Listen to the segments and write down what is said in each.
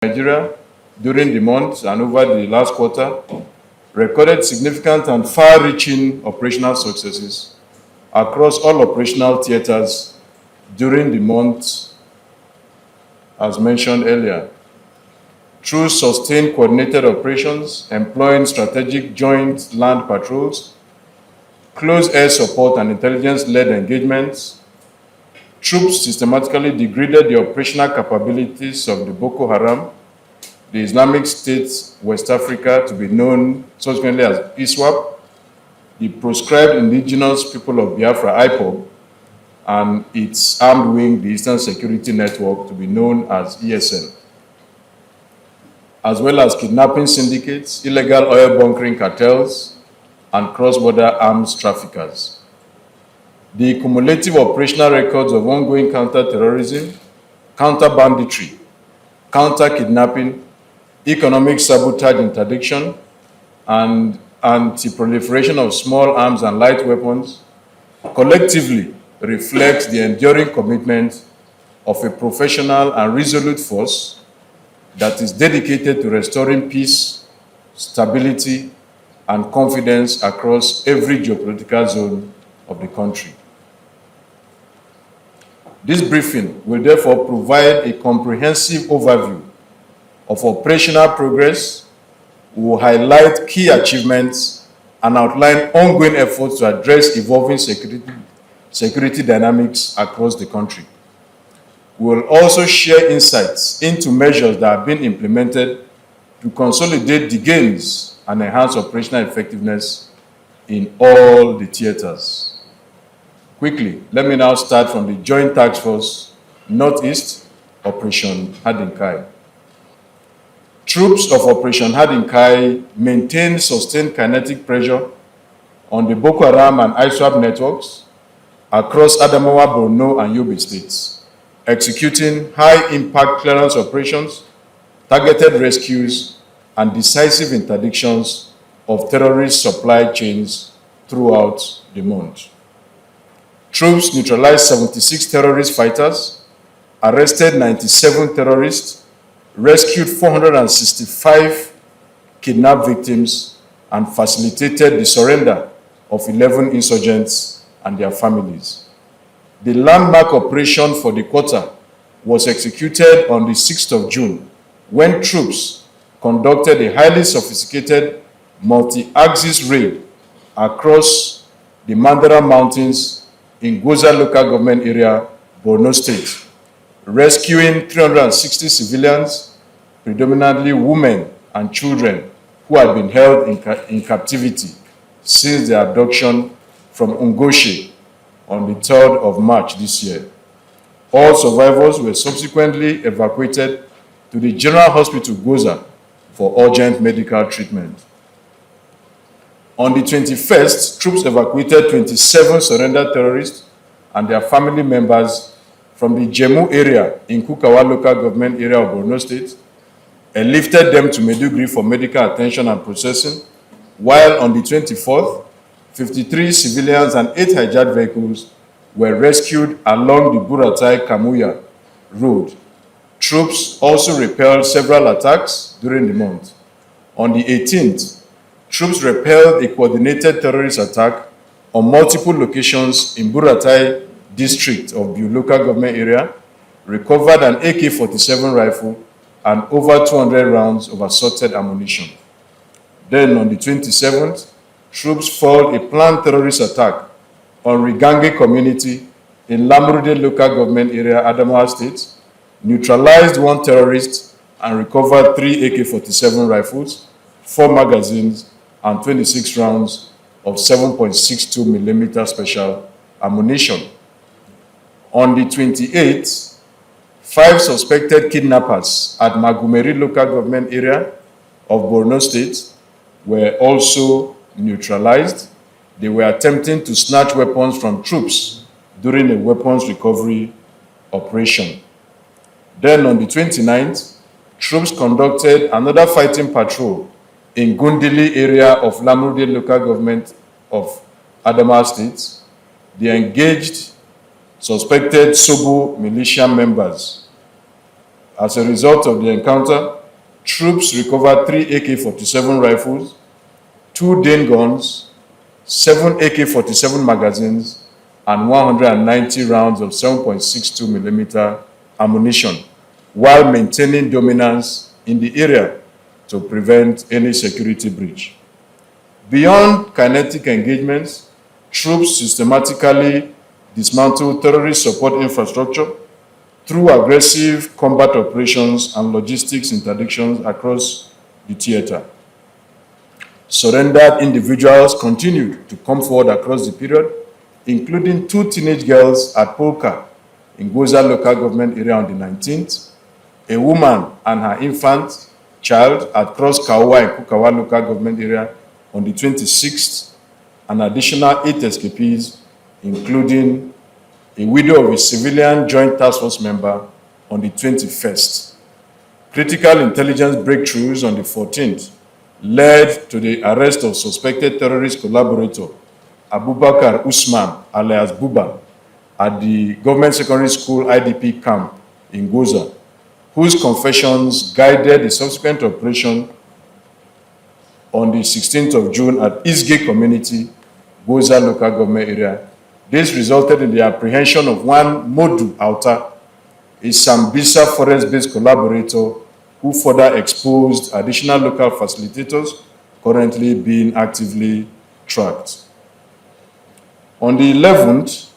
Nigeria during the month and over the last quarter recorded significant and far-reaching operational successes across all operational theaters during the month, as mentioned earlier. Through sustained coordinated operations, employing strategic joint land patrols, close air support and intelligence-led engagements, troops systematically degraded the operational capabilities of the Boko Haram, the Islamic State West Africa, to be known subsequently as ISWAP, the proscribed indigenous people of Biafra, IPOB, and its armed wing, the Eastern Security Network, to be known as ESN, as well as kidnapping syndicates, illegal oil bunkering cartels, and cross-border arms traffickers. The cumulative operational records of ongoing counter-terrorism, counter-banditry, counter-kidnapping, economic sabotage interdiction, and anti-proliferation of small arms and light weapons collectively reflects the enduring commitment of a professional and resolute force that is dedicated to restoring peace, stability, and confidence across every geopolitical zone of the country. This briefing will therefore provide a comprehensive overview of operational progress, will highlight key achievements, and outline ongoing efforts to address evolving security dynamics across the country. We will also share insights into measures that have been implemented to consolidate the gains and enhance operational effectiveness in all the theaters. Quickly, let me now start from the Joint Task Force Northeast, Operation Hadinkai. Troops of Operation Hadinkai maintained sustained kinetic pressure on the Boko Haram and ISWAP networks across Adamawa, Borno, and Yobe states, executing high-impact clearance operations, targeted rescues, and decisive interdictions of terrorist supply chains throughout the month. Troops neutralized 76 terrorist fighters, arrested 97 terrorists, rescued 465 kidnapped victims, and facilitated the surrender of 11 insurgents and their families. The landmark operation for the quarter was executed on the 6th of June, when troops conducted a highly sophisticated multi-axis raid across the Mandara Mountains in Goza local government area, Borno State, rescuing 360 civilians, predominantly women and children, who had been held in captivity since their abduction from Ngoshe on the 3rd of March this year. All survivors were subsequently evacuated to the General Hospital Goza for urgent medical treatment. On the 21st, troops evacuated 27 surrendered terrorists and their family members from the Jemu area in Kukawa local government area of Borno State, and lifted them to Maiduguri for medical attention and processing, while on the 24th, 53 civilians and 8 hijacked vehicles were rescued along the Buratai-Kamuya road. Troops also repelled several attacks during the month. On the 18th, troops repelled a coordinated terrorist attack on multiple locations in Buratai district of Biu local government area, recovered an AK-47 rifle and over 200 rounds of assorted ammunition. Then on the 27th, troops foiled a planned terrorist attack on Rigange community in Lamrude local government area, Adamawa State, neutralized 1 terrorist and recovered 3 AK-47 rifles, 4 magazines, and 26 rounds of 7.62 millimeter special ammunition. On the 28th, 5 suspected kidnappers at Magumeri local government area of Borno State were also neutralized. They were attempting to snatch weapons from troops during a weapons recovery operation. Then on the 29th, troops conducted another fighting patrol in Gundili area of Lamrude local government of Adamawa State. They engaged suspected Sobo militia members As a result of the encounter, troops recovered 3 AK-47 rifles, 2 Dane guns, 7 AK-47 magazines, and 190 rounds of 7.62 millimeter ammunition, while maintaining dominance in the area to prevent any security breach. Beyond kinetic engagements, troops systematically dismantled terrorist support infrastructure through aggressive combat operations and logistics interdictions across the theater. Surrendered individuals continued to come forward across the period, including 2 teenage girls at Polka in Goza local government area on the 19th, a woman and her infant child at Cross Kawa in Kukawa local government area on the 26th, an additional 8 escapees, including a widow of a civilian Joint Task Force member on the 21st. Critical intelligence breakthroughs on the 14th led to the arrest of suspected terrorist collaborator Abubakar Usman alias Buba at the government secondary school IDP camp in Goza, whose confessions guided the subsequent operation on the 16th of June at Isge community, Goza local government area. This resulted in the apprehension of one Modu Alta, a Sambisa forest-based collaborator who further exposed additional local facilitators currently being actively tracked. On the 11th,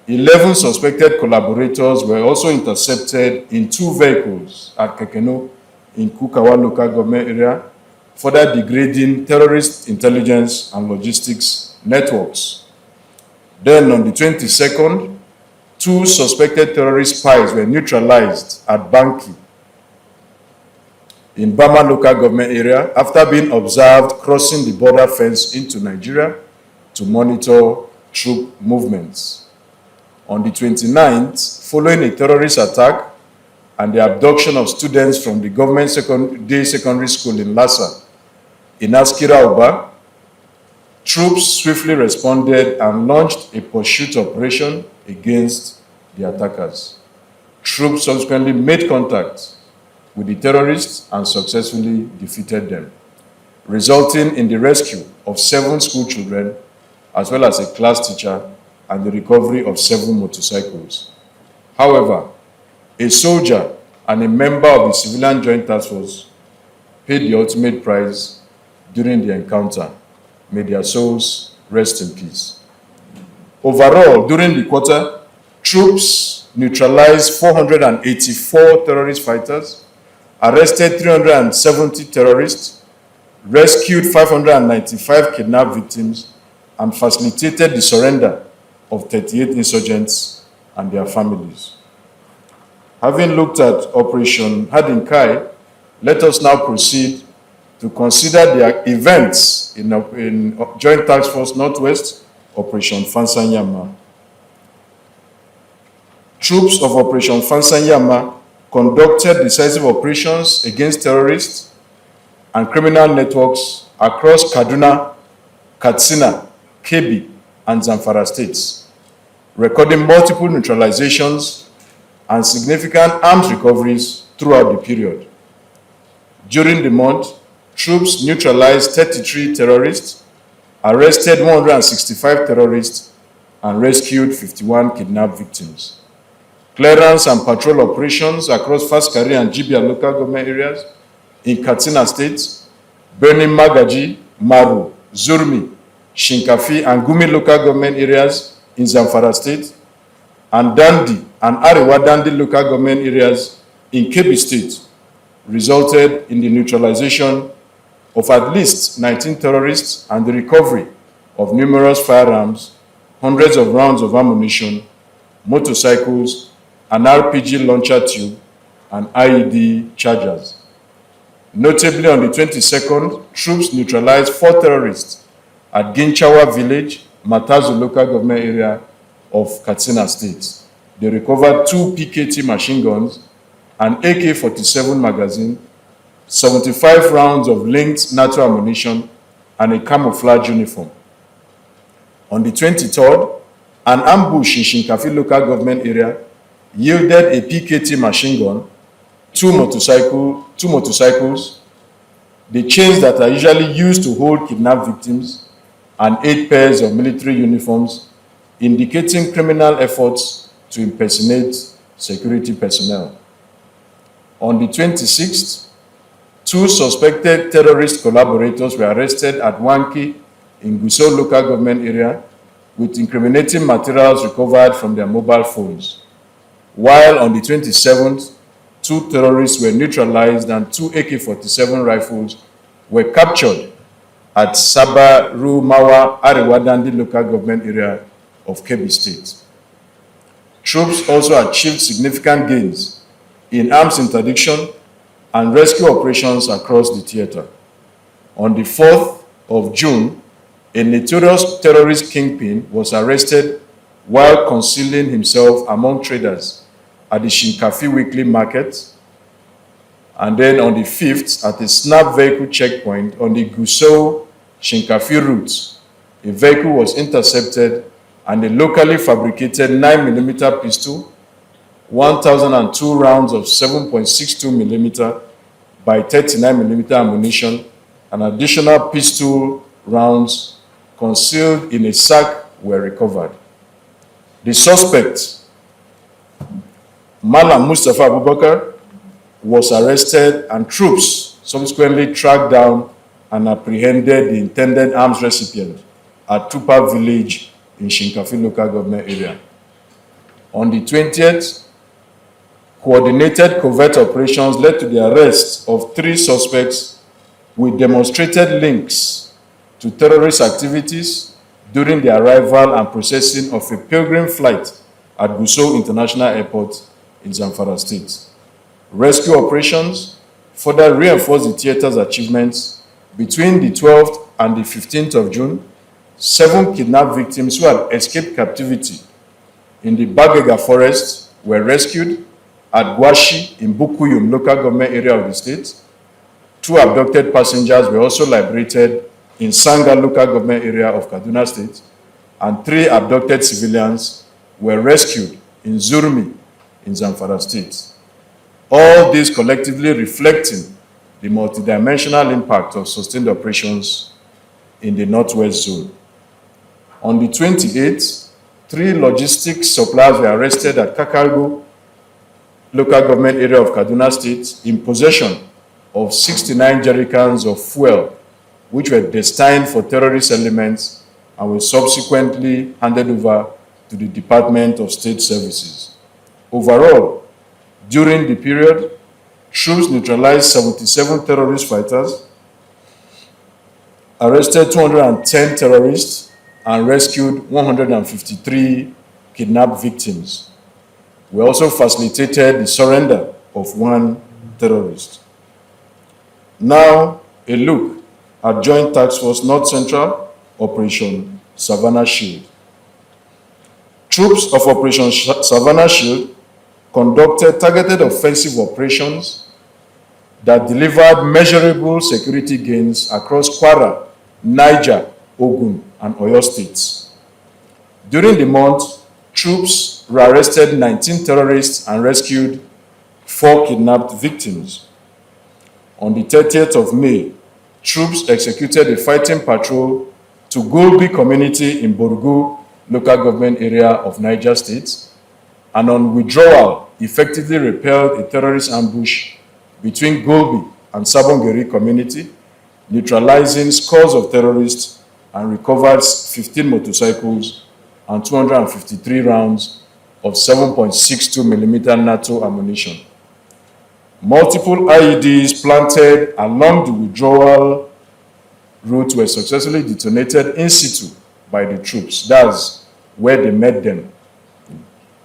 11 suspected collaborators were also intercepted in 2 vehicles at Kekeno in Kukawa local government area, further degrading terrorist intelligence and logistics networks. Then on the 22nd, 2 suspected terrorist spies were neutralized at Banki in Bama local government area after being observed crossing the border fence into Nigeria to monitor troop movements. On the 29th, following a terrorist attack and the abduction of students from the government day secondary school in Lassa, in Askira Oba, troops swiftly responded and launched a pursuit operation against the attackers. Troops subsequently made contact with the terrorists and successfully defeated them, resulting in the rescue of 7 school children, as well as a class teacher, and the recovery of 7 motorcycles. However, a soldier and a member of the Civilian Joint Task Force paid the ultimate price during the encounter. May their souls rest in peace. Overall, during the quarter, troops neutralized 484 terrorist fighters, arrested 370 terrorists, rescued 595 kidnapped victims, and facilitated the surrender of 38 insurgents and their families. Having looked at Operation Hadinkai, let us now proceed to consider the events in Joint Task Force Northwest, Operation Fansanyama. Troops of Operation Fansanyama conducted decisive operations against terrorists and criminal networks across Kaduna, Katsina, Kebbi, and Zamfara states, recording multiple neutralizations and significant arms recoveries throughout the period. During the month, troops neutralized 33 terrorists, arrested 165 terrorists, and rescued 51 kidnapped victims. Clearance and patrol operations across Faskari and Jibia local government areas in Katsina State, Birnin Magaji, Maru, Zurmi, Shinkafi, and Gumi local government areas in Zamfara State, and Dandi and Arewa Dandi local government areas in Kebbi State, resulted in the neutralization of at least 19 terrorists and the recovery of numerous firearms, hundreds of rounds of ammunition, motorcycles, an RPG launcher tube, and IED chargers. Notably, on the 22nd, troops neutralized 4 terrorists at Ginchawa village, Matazu local government area of Katsina State. They recovered 2 PKT machine guns, an AK-47 magazine, 75 rounds of linked natural ammunition, and a camouflage uniform. On the 23rd, an ambush in Shinkafi local government area yielded a PKT machine gun, two motorcycles, the chains that are usually used to hold kidnapped victims, and 8 pairs of military uniforms, indicating criminal efforts to impersonate security personnel. On the 26th, 2 suspected terrorist collaborators were arrested at Wanki in Gusau local government area with incriminating materials recovered from their mobile phones. While on the 27th, 2 terrorists were neutralized and 2 AK-47 rifles were captured at Sabarumawa Arewadandi local government area of Kebbi State. Troops also achieved significant gains in arms interdiction and rescue operations across the theater. On the 4th of June, a notorious terrorist kingpin was arrested while concealing himself among traders at the Shinkafi weekly market. And then on the 5th, at a snap vehicle checkpoint on the Gusau Shinkafi route, a vehicle was intercepted and a locally fabricated 9mm pistol, 1,002 rounds of 7.62mm by 39mm ammunition, and additional pistol rounds concealed in a sack were recovered. The suspect, Malam Mustafa Abubakar, was arrested and troops subsequently tracked down and apprehended the intended arms recipient at Tupa village in Shinkafi local government area. On the 20th, coordinated covert operations led to the arrest of 3 suspects with demonstrated links to terrorist activities during the arrival and processing of a pilgrim flight at Gusau International Airport in Zamfara State. Rescue operations further reinforced the theater's achievements. Between the 12th and the 15th of June, 7 kidnapped victims who had escaped captivity in the Bagega forest were rescued at Gwashi in Bukuyum local government area of the state. 2 abducted passengers were also liberated in Sanga local government area of Kaduna State, and 3 abducted civilians were rescued in Zurmi in Zamfara State. All this collectively reflecting the multidimensional impact of sustained operations in the Northwest Zone. On the 28th, 3 logistics suppliers were arrested at Kakargo local government area of Kaduna State in possession of 69 jerrycans of fuel, which were destined for terrorist elements and were subsequently handed over to the Department of State Services. Overall, during the period, troops neutralized 77 terrorist fighters, arrested 210 terrorists, and rescued 153 kidnapped victims. We also facilitated the surrender of 1 terrorist. Now, a look at Joint Task Force North Central Operation Savannah Shield. Troops of Operation Savannah Shield conducted targeted offensive operations that delivered measurable security gains across Kwara, Niger, Ogun, and Oyo states. During the month, troops arrested 19 terrorists and rescued 4 kidnapped victims. On the 30th of May, troops executed a fighting patrol to Gulbi community in Borgu local government area of Niger State, and on withdrawal, effectively repelled a terrorist ambush between Gulbi and Sabongeri community, neutralizing scores of terrorists, and recovered 15 motorcycles and 253 rounds of 7.62mm NATO ammunition. Multiple IEDs planted along the withdrawal route were successfully detonated in situ by the troops. That's where they met them.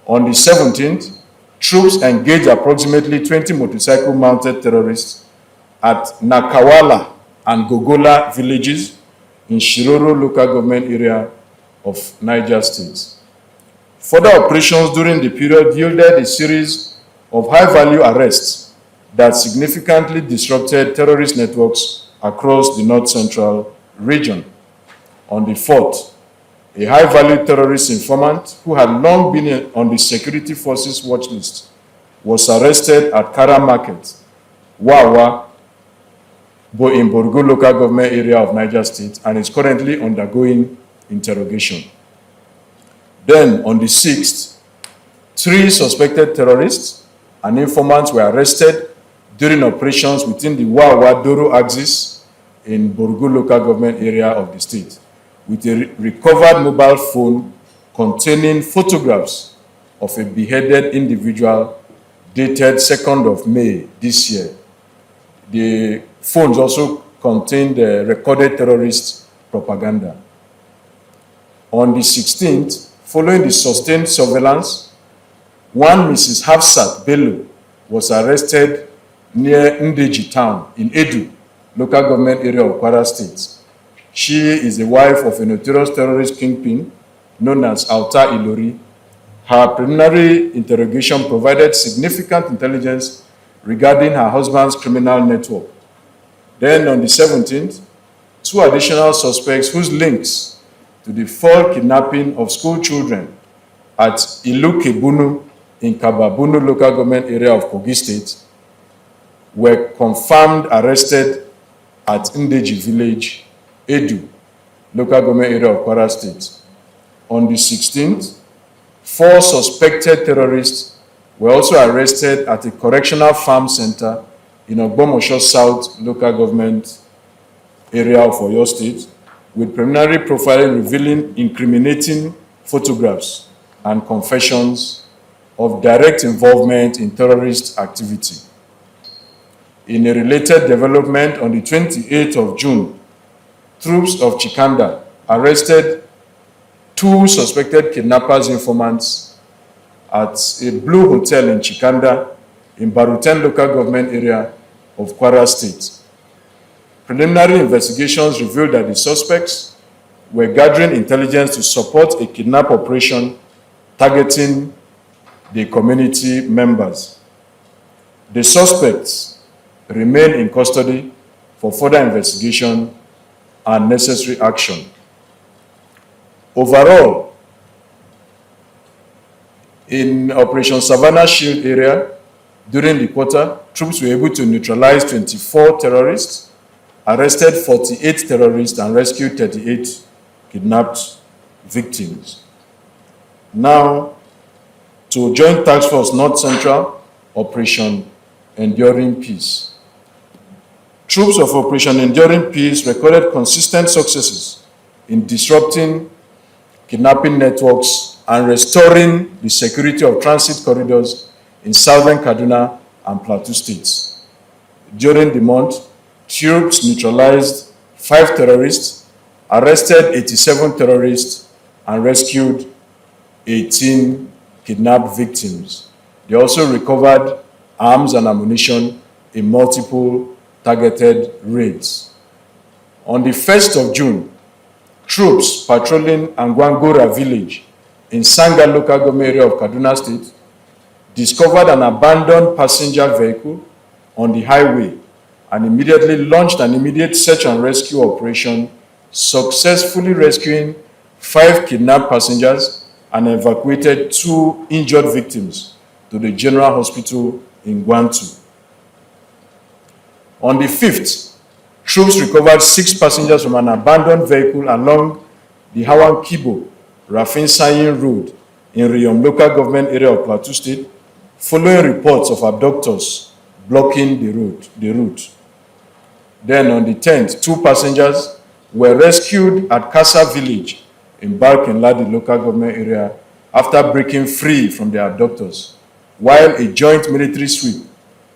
On the 17th, troops engaged approximately 20 motorcycle-mounted terrorists at Nakawala and Gogola villages in Shiroro local government area of Niger State. Further operations during the period yielded a series of high-value arrests that significantly disrupted terrorist networks across the north-central region. On the 4th, a high-value terrorist informant who had long been on the security forces watch list was arrested at Kara Market, Wawa, in Borgo local government area of Niger State, and is currently undergoing interrogation. Then, on the 6th, 3 suspected terrorists and informants were arrested during operations within the Wawa-Doro axis in Borgo local government area of the state, with a recovered mobile phone containing photographs of a beheaded individual dated 2nd of May this year. The phones also contained recorded terrorist propaganda. On the 16th, following the sustained surveillance, one Mrs. Hafsat Bello was arrested near Ndeji town in Edu, local government area of Kwara State. She is the wife of a notorious terrorist kingpin known as Alta Ilori. Her preliminary interrogation provided significant intelligence regarding her husband's criminal network. Then on the 17th, 2 additional suspects whose links to the fall kidnapping of school children at Ilukebunu in Kababunu local government area of Kogi State were confirmed arrested at Ndeji village, Edu, local government area of Kwara State. On the 16th, 4 suspected terrorists were also arrested at a correctional farm center in Ogbomosho South local government area of Oyo State, with preliminary profiling revealing incriminating photographs and confessions of direct involvement in terrorist activity. In a related development, on the 28th of June, troops of Chikanda arrested 2 suspected kidnappers informants at a Blue Hotel in Chikanda in Baruten local government area of Kwara State. Preliminary investigations revealed that the suspects were gathering intelligence to support a kidnap operation targeting the community members. The suspects remain in custody for further investigation and necessary action. Overall, in Operation Savannah Shield area, during the quarter, troops were able to neutralize 24 terrorists, arrested 48 terrorists, and rescued 38 kidnapped victims. Now, to Joint Task Force North Central, Operation Enduring Peace. Troops of Operation Enduring Peace recorded consistent successes in disrupting kidnapping networks and restoring the security of transit corridors in southern Kaduna and Plateau states. During the month, troops neutralized 5 terrorists, arrested 87 terrorists, and rescued 18 kidnapped victims. They also recovered arms and ammunition in multiple targeted raids. On the 1st of June, troops patrolling Angwangora village in Sanga local government area of Kaduna State discovered an abandoned passenger vehicle on the highway and immediately launched an immediate search and rescue operation, successfully rescuing 5 kidnapped passengers and evacuated 2 injured victims to the General Hospital in Gwantu. On the 5th, troops recovered 6 passengers from an abandoned vehicle along the Hawan Kibo Rafin Sayin Road in Riyom local government area of Plateau State, following reports of abductors blocking the route. Then on the 10th, 2 passengers were rescued at Kasa village in Barkinladi local government area after breaking free from their abductors, while a joint military sweep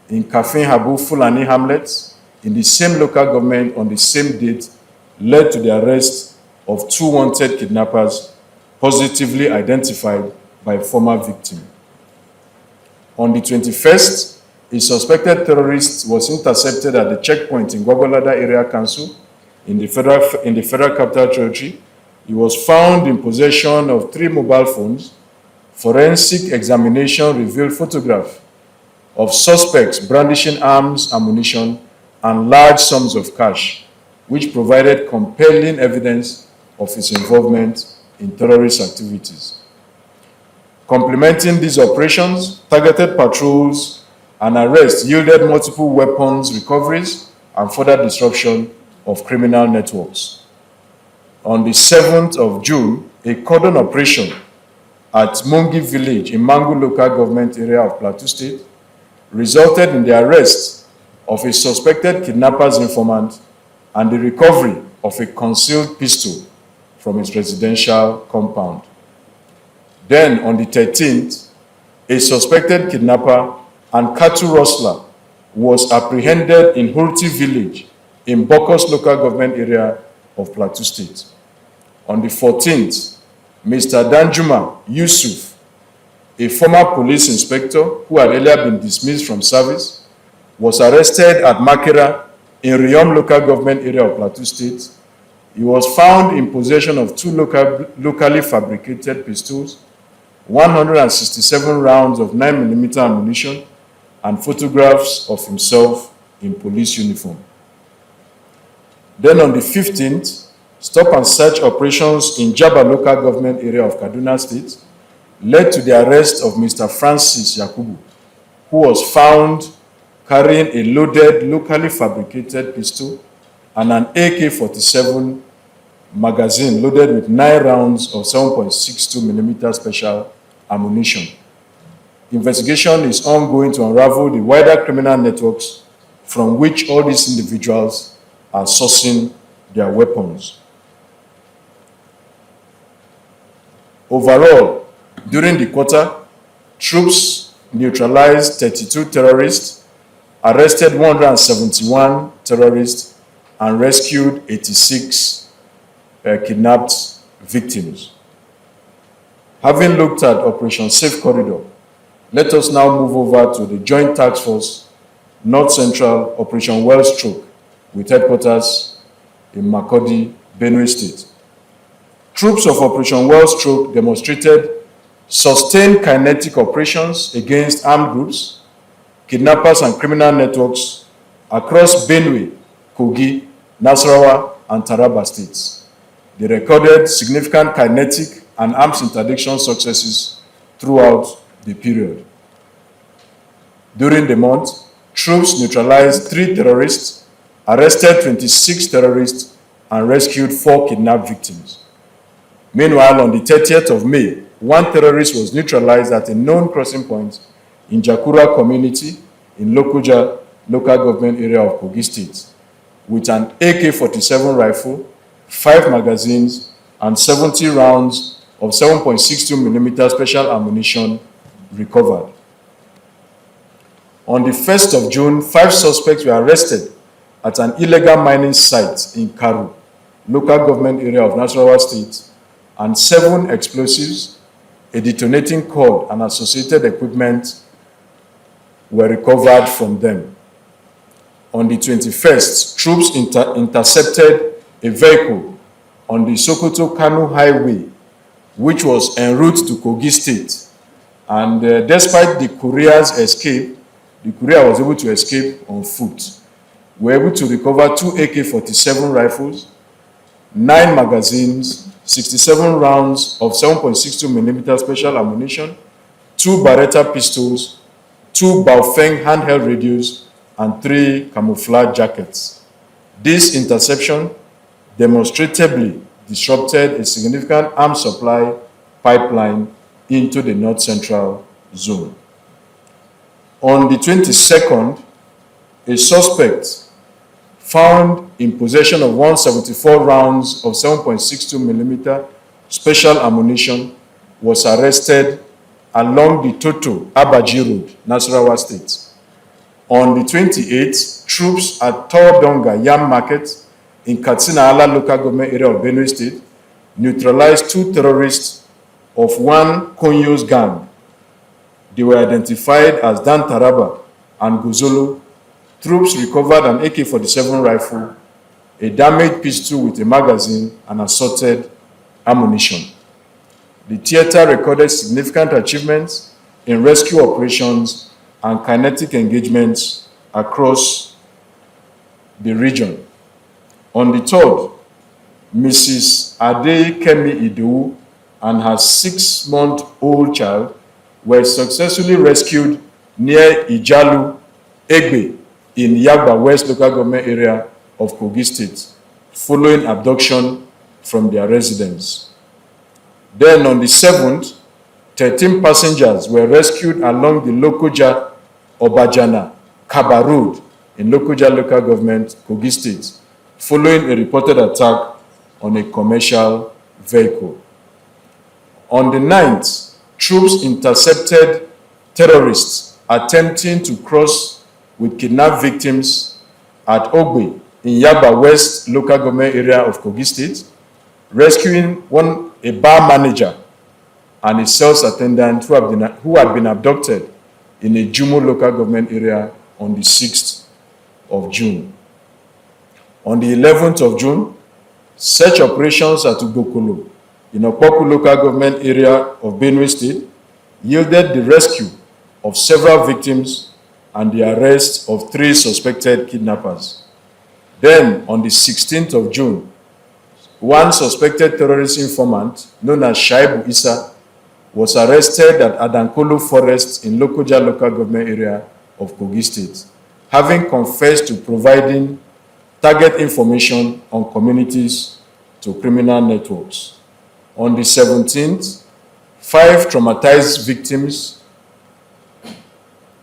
in Kafin Habu Fulani hamlets in the same local government on the same date led to the arrest of 2 wanted kidnappers positively identified by a former victim. On the 21st, a suspected terrorist was intercepted at the checkpoint in Gwagwalada Area Council in the Federal Capital Territory. He was found in possession of 3 mobile phones. Forensic examination revealed photographs of suspects brandishing arms, ammunition, and large sums of cash, which provided compelling evidence of his involvement in terrorist activities. Complementing these operations, targeted patrols and arrests yielded multiple weapons recoveries and further disruption of criminal networks. On the 7th of June, a cordon operation at Mongi village in Mangu local government area of Plateau State resulted in the arrest of a suspected kidnapper's informant and the recovery of a concealed pistol from his residential compound. Then, on the 13th, a suspected kidnapper and cattle rustler was apprehended in Hurti village in Bokos local government area of Plateau State. On the 14th, Mr. Danjuma Yusuf, a former police inspector who had earlier been dismissed from service, was arrested at Makera in Riom local government area of Plateau State. He was found in possession of 2 locally fabricated pistols, 167 rounds of 9mm ammunition, and photographs of himself in police uniform. Then on the 15th, stop and search operations in Jaba local government area of Kaduna State led to the arrest of Mr. Francis Yakubu, who was found carrying a loaded, locally fabricated pistol and an AK-47 magazine loaded with 9 rounds of 7.62mm special ammunition. Investigation is ongoing to unravel the wider criminal networks from which all these individuals are sourcing their weapons. Overall, during the quarter, troops neutralized 32 terrorists, arrested 171 terrorists, and rescued 86 kidnapped victims. Having looked at Operation Safe Corridor, let us now move over to the Joint Task Force North Central Operation Wellstroke with headquarters in Makurdi, Benue State. Troops of Operation Wellstroke demonstrated sustained kinetic operations against armed groups, kidnappers, and criminal networks across Benue, Kogi, Nasarawa, and Taraba states. They recorded significant kinetic and arms interdiction successes throughout the period. During the month, troops neutralized 3 terrorists, arrested 26 terrorists, and rescued 4 kidnapped victims. Meanwhile, on the 30th of May, 1 terrorist was neutralized at a known crossing point in Jakura community in Lokoja local government area of Kogi State with an AK-47 rifle, 5 magazines, and 70 rounds of 7.62mm special ammunition recovered. On the 1st of June, 5 suspects were arrested at an illegal mining site in Karu, local government area of Nasarawa State, and 7 explosives, a detonating cord, and associated equipment were recovered from them. On the 21st, troops intercepted a vehicle on the Sokoto-Kano Highway, which was en route to Kogi State. And despite the courier's escape, the courier was able to escape on foot. We were able to recover 2 AK-47 rifles, 9 magazines, 67 rounds of 7.62mm special ammunition, 2 Beretta pistols, 2 Baofeng handheld radios, and 3 camouflage jackets. This interception demonstrably disrupted a significant arms supply pipeline into the North Central Zone. On the 22nd, a suspect found in possession of 174 rounds of 7.62mm special ammunition was arrested along the Toto Abaji Road, Nasarawa State. On the 28th, troops at Tordonga Yam Market in Katsina Ala local government area of Benue State neutralized 2 terrorists of 1 Konyo's gang. They were identified as Dan Taraba and Gozolo. Troops recovered an AK-47 rifle, a damaged pistol with a magazine, and assorted ammunition. The theater recorded significant achievements in rescue operations and kinetic engagements across the region. On the 3rd, Mrs. Ade Kemi Idowu and her 6-month-old child were successfully rescued near Ijalu, Egbe, in Yagba West local government area of Kogi State, following abduction from their residence. Then on the 7th, 13 passengers were rescued along the Lokoja, Obajana, Kaba Road in Lokoja local government, Kogi State, following a reported attack on a commercial vehicle. On the 9th, troops intercepted terrorists attempting to cross with kidnapped victims at Ogbe in Yaba West local government area of Kogi State, rescuing a bar manager and a sales attendant who had been abducted in a Jumo local government area on the 6th of June. On the 11th of June, search operations at Ugokolo in Okpoku local government area of Benue State yielded the rescue of several victims and the arrest of 3 suspected kidnappers. Then, on the 16th of June, one suspected terrorist informant, known as Shaibu Issa, was arrested at Adankolo Forest in Lokoja local government area of Kogi State, having confessed to providing target information on communities to criminal networks. On the 17th, 5 traumatized victims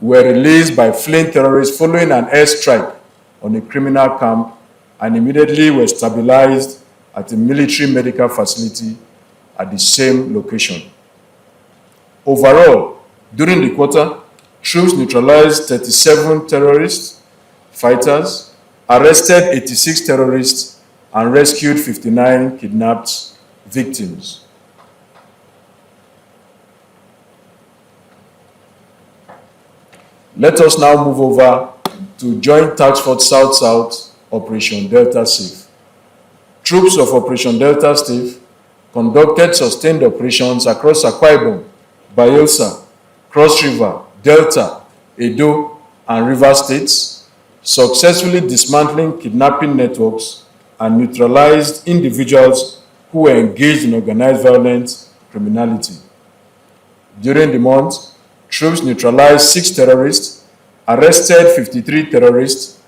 were released by fleeing terrorists following an airstrike on a criminal camp and immediately were stabilized at a military medical facility at the same location. Overall, during the quarter, troops neutralized 37 terrorist fighters, arrested 86 terrorists, and rescued 59 kidnapped victims. Let us now move over to Joint Task Force South-South Operation Delta Safe. Troops of Operation Delta Safe conducted sustained operations across Akwa Ibom, Bayelsa, Cross River, Delta, Edo, and River States, successfully dismantling kidnapping networks and neutralized individuals who were engaged in organized violent criminality. During the month, troops neutralized 6 terrorists, arrested 53 terrorists,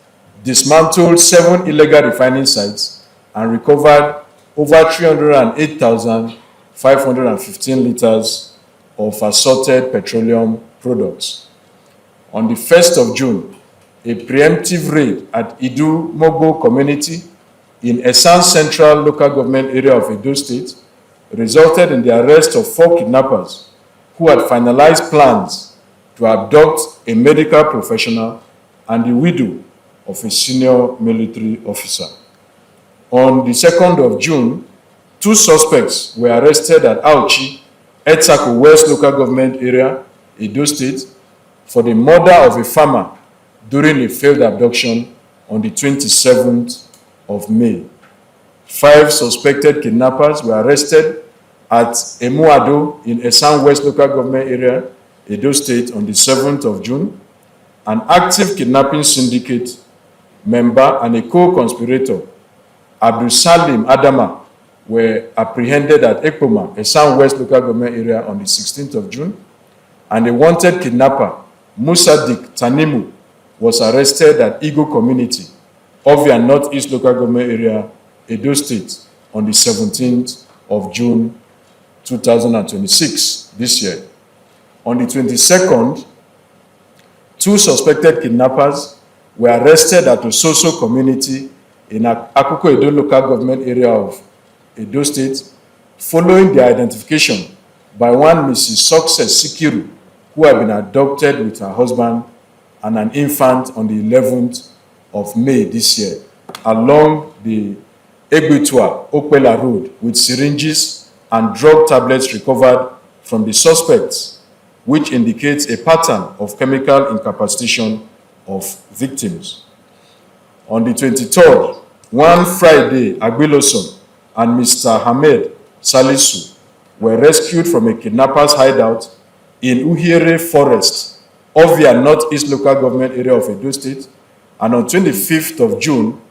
dismantled 7 illegal refining sites, and recovered over 308,515 liters of assorted petroleum products. On the 1st of June, a preemptive raid at Idu Mogbo community in Esan Central local government area of Edo State resulted in the arrest of 4 kidnappers who had finalized plans to abduct a medical professional and the widow of a senior military officer. On the 2nd of June, 2 suspects were arrested at Auchi, Etsako West local government area, Edo State, for the murder of a farmer during a failed abduction on the 27th of May. 5 suspected kidnappers were arrested at Emuado in Esan West local government area, Edo State, on the 7th of June. An active kidnapping syndicate member and a co-conspirator, Abdul Salim Adama, were apprehended at Ekpoma, Esan West local government area, on the 16th of June. And a wanted kidnapper, Musadik Tanimu, was arrested at Igo community, Ovia Northeast local government area, Edo State, on the 17th of June 2026, this year. On the 22nd, 2 suspected kidnappers were arrested at Ososo community in Akoko Edo local government area of Edo State, following their identification by one Mrs. Success Sikiru, who had been adopted with her husband and an infant on the 11th of May this year, along the Egbetua Okpela Road, with syringes and drug tablets recovered from the suspects, which indicates a pattern of chemical incapacitation of victims. On the 23rd, one Friday, Agbiloson and Mr. Hamed Salisu were rescued from a kidnapper's hideout in Uhiere Forest, Ovia Northeast local government area of Edo State, and on 25th of June,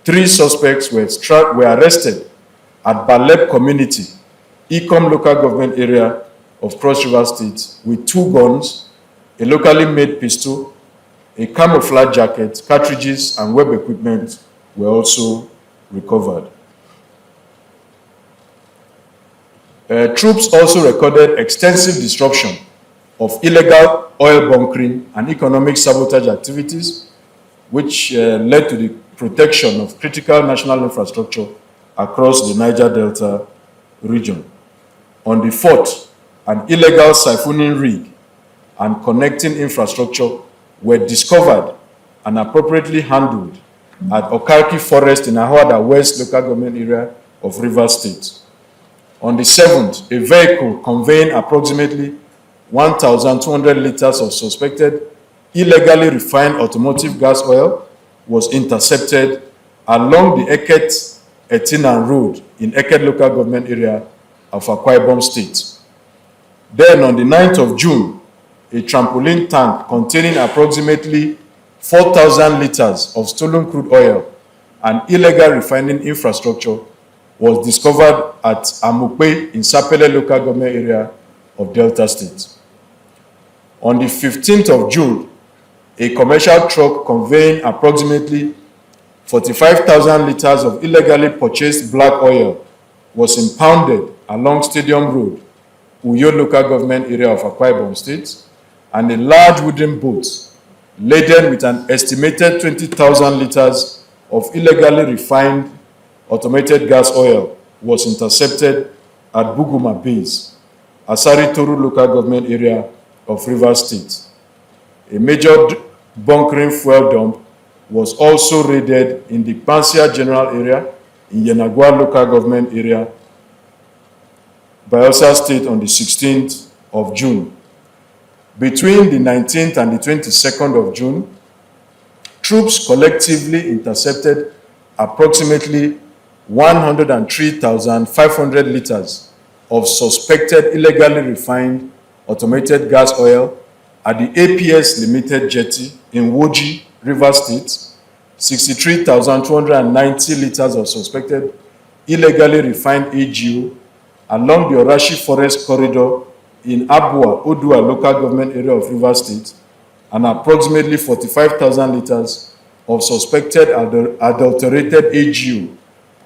3 suspects were arrested at Baleb community, Ikom local government area of Cross River State with 2 guns, a locally made pistol, a camouflage jacket, cartridges, and web equipment were also recovered. Troops also recorded extensive disruption of illegal oil bunkering and economic sabotage activities, which led to the protection of critical national infrastructure across the Niger Delta region. On the 4th, an illegal siphoning rig and connecting infrastructure were discovered and appropriately handled at Okarki Forest in Ahwada West local government area of Rivers State. On the 7th, a vehicle conveying approximately 1,200 liters of suspected illegally refined automotive gas oil was intercepted along the Eket-Etinan Road in Eket local government area of Akwa Ibom State. Then on the 9th of June, a trampoline tank containing approximately 4,000 liters of stolen crude oil and illegal refining infrastructure was discovered at Amukpe in Sapele local government area of Delta State. On the 15th of June, a commercial truck conveying approximately 45,000 liters of illegally purchased black oil was impounded along Stadium Road, Uyo local government area of Akwa Ibom State, and a large wooden boat laden with an estimated 20,000 liters of illegally refined automated gas oil was intercepted at Buguma Base, Asari Toru local government area of Rivers State. A major bunkering fuel dump was also raided in the Pansia General area in Yenagua local government area, Bayelsa State on the 16th of June. Between the 19th and the 22nd of June, troops collectively intercepted approximately 103,500 liters of suspected illegally refined automated gas oil at the APS Limited Jetty in Woji, Rivers State, 63,290 liters of suspected illegally refined AGO along the Orashi Forest Corridor in Abua, Odua local government area of Rivers State, and approximately 45,000 liters of suspected adulterated AGO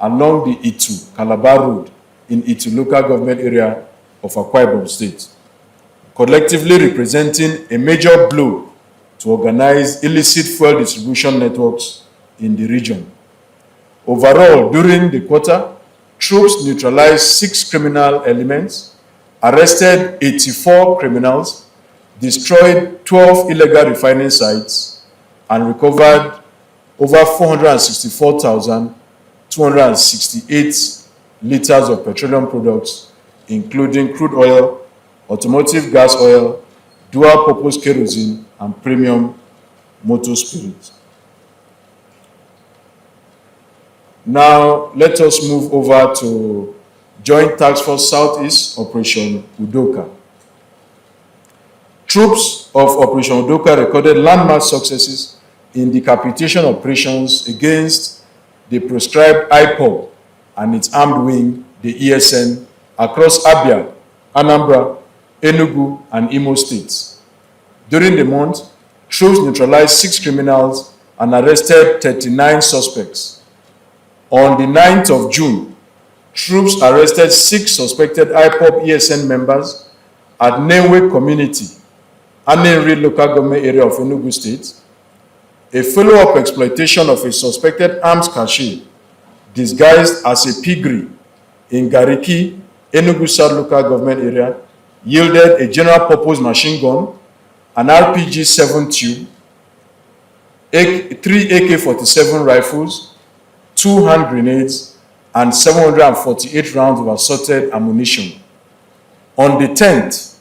along the Itu, Calabar Road in Itu local government area of Akwa Ibom State, collectively representing a major blow to organize illicit fuel distribution networks in the region. Overall, during the quarter, troops neutralized 6 criminal elements, arrested 84 criminals, destroyed 12 illegal refining sites, and recovered over 464,268 liters of petroleum products, including crude oil, automotive gas oil, dual-purpose kerosene, and premium motor spirit. Now, let us move over to Joint Task Force Southeast Operation Udoka. Troops of Operation Udoka recorded landmark successes in decapitation operations against the proscribed IPOB and its armed wing, the ESN, across Abia, Anambra, Enugu, and Imo states. During the month, troops neutralized 6 criminals and arrested 39 suspects. On the 9th of June, troops arrested 6 suspected IPOB ESN members at Nenwe Community, Anenri local government area of Enugu State. A follow-up exploitation of a suspected arms cache disguised as a piggery in Gariki, Enugu South local government area yielded a general-purpose machine gun, an RPG-7 tube, 3 AK-47 rifles, 2 hand grenades, and 748 rounds of assorted ammunition. On the 10th,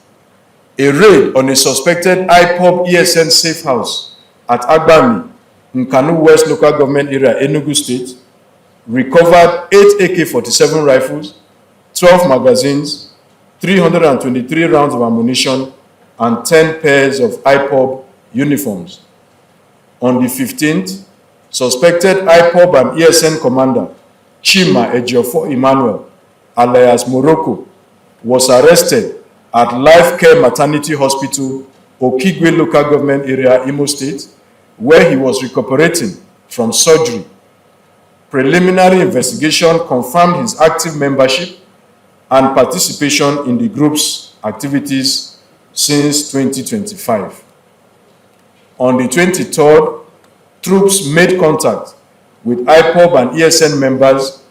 a raid on a suspected IPOB ESN safe house at Agbami, Nkanu West local government area, Enugu State, recovered 8 AK-47 rifles, 12 magazines, 323 rounds of ammunition, and 10 pairs of IPOB uniforms. On the 15th, suspected IPOB and ESN commander Chima Ejiofor Emmanuel, alias Morocco, was arrested at Life Care Maternity Hospital, Okigwe Local Government Area, Imo State, where he was recuperating from surgery. Preliminary investigation confirmed his active membership and participation in the group's activities since 2025. On the 23rd, troops made contact with IPOB and ESN members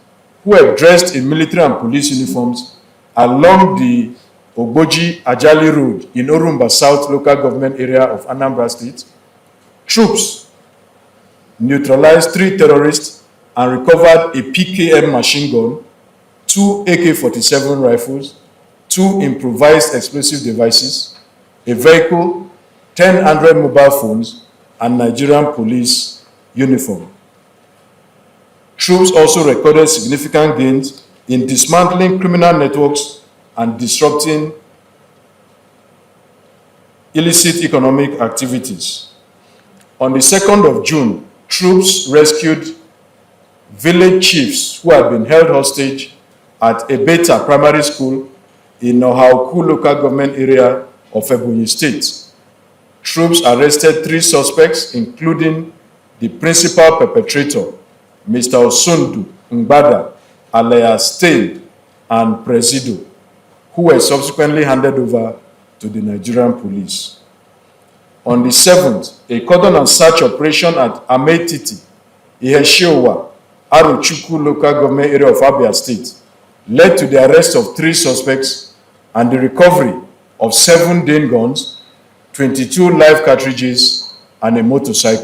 who were dressed in military and police uniforms along the Ogboji Ajali Road in Orumba South Local Government Area of Anambra State. Troops neutralized 3 terrorists and recovered a PKM machine gun, 2 AK-47 rifles, 2 improvised explosive devices, a vehicle, 10 Android mobile phones, and Nigerian police uniform. Troops also recorded significant gains in dismantling criminal networks and disrupting illicit economic activities. On the 2nd of June, troops rescued village chiefs who had been held hostage at Ebeta Primary School in Ohauku Local Government Area of Ebonyi State. Troops arrested 3 suspects, including the principal perpetrator, Mr. Osundu Ngbada, alias Stain, and Presido, who were subsequently handed over to the Nigerian police. On the 7th, a cordon and search operation at Ametiti, Iheshiowa, Arochukwu Local Government Area of Abia State led to the arrest of 3 suspects and the recovery of 7 Dane guns, 22 live cartridges, and a motorcycle.